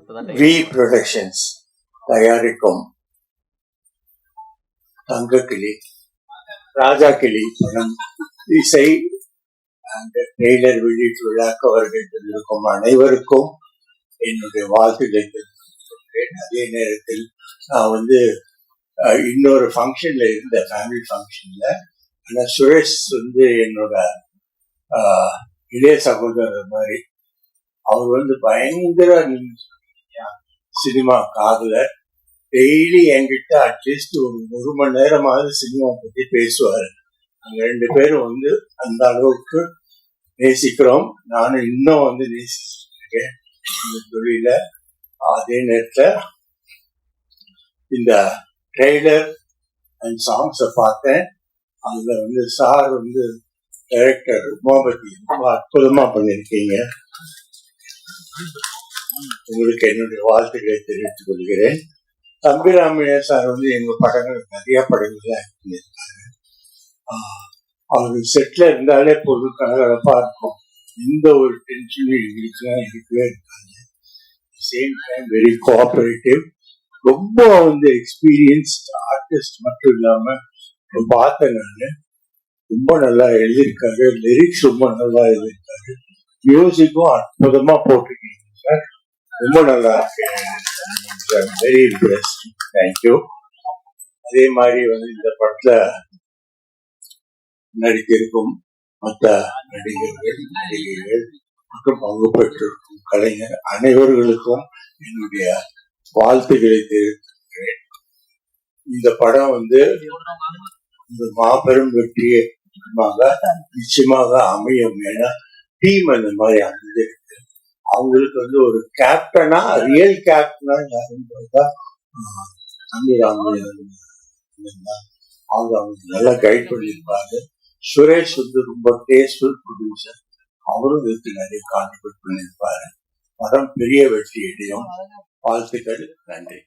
We productions தயாரிக்கும் தங்கக்கிளி, ராஜா கிளி படம் இசை அந்த ட்ரெய்லர் வெளியீட்டு விழாக்கு வருகின்றிருக்கும் அனைவருக்கும் என்னுடைய வாழ்த்துக்களை தெரிவித்துக். அதே நேரத்தில் நான் இன்னொரு ஃபங்க்ஷன்ல இருந்த ஃபேமிலி ஃபங்க்ஷன்ல, ஆனால் சுரேஷ் என்னோட இளைய சகோதரர் மாதிரி. அவர் பயங்கர சினிமா காதலர். டெய்லி என்கிட்ட அட்லீஸ்ட் ஒரு மணி நேரமாவது சினிமா பத்தி பேசுவார். நாங்க 2 பேரும் அந்த அளவுக்கு நேசிக்கிறோம். நானும் இன்னும் நேசிச்சிருக்கேன் இந்த தொழில. அதே நேரத்துல இந்த ட்ரெய்லர் அண்ட் சாங்ஸை பார்த்தேன். அதுல சார் டைரக்டர் உமாபதி ரொம்ப அற்புதமா பண்ணியிருக்கீங்க. உங்களுக்கு என்னுடைய வாழ்த்துக்களை தெரிவித்துக் கொள்கிறேன். தம்பிராமையா சார் எங்க படங்கள் நிறைய படங்கள்ல பண்ணியிருக்காரு. அவர் செட்ல இருந்தாலே பொருள் கலகலப்பா இருக்கும். எந்த ஒரு டென்ஷனும் எங்களுக்குலாம் இருக்கவே இருக்காது. Same time very cooperative. ரொம்ப எக்ஸ்பீரியன்ஸ்ட் ஆர்டிஸ்ட் மட்டும் இல்லாம பார்த்தேன் நான். ரொம்ப நல்லா எழுதியிருக்காரு. லிரிக்ஸ் ரொம்ப நல்லா எழுதியிருக்காரு. மியூசிக்கும் அற்புதமா போட்டிருக்கீங்க சார். ரொம்ப நல்லா இருக்கு. Very impressed. தேங்க்யூ. அதே மாதிரி இந்த படத்துல நடித்திருக்கும் மற்ற நடிகர்கள், நடிகைகள் மற்றும் பங்கு பெற்றிருக்கும் கலைஞர் அனைவர்களுக்கும் என்னுடைய வாழ்த்துக்களை தெரிவிக்கிறேன். இந்த படம் ஒரு மாபெரும் வெற்றியை நிச்சயமாக அமையும். ஏன்னா டீம் அந்த மாதிரி அமைஞ்சிருக்கு. அவங்களுக்கு ஒரு கேப்டனா, ரியல் கேப்டனா யாருன்றதா தம்பிராமையா அவங்க நல்லா கைட் பண்ணியிருப்பாரு. சுரேஷ் ரொம்ப டேஸ்ட்ஃபுல் ப்ரொடியூசர். அவரும் இதுக்கு நிறைய கான்ட்ரிபியூட் பண்ணியிருப்பாரு. படம் பெரிய வெற்றி அடையும். வாழ்த்துக்கள். நன்றி.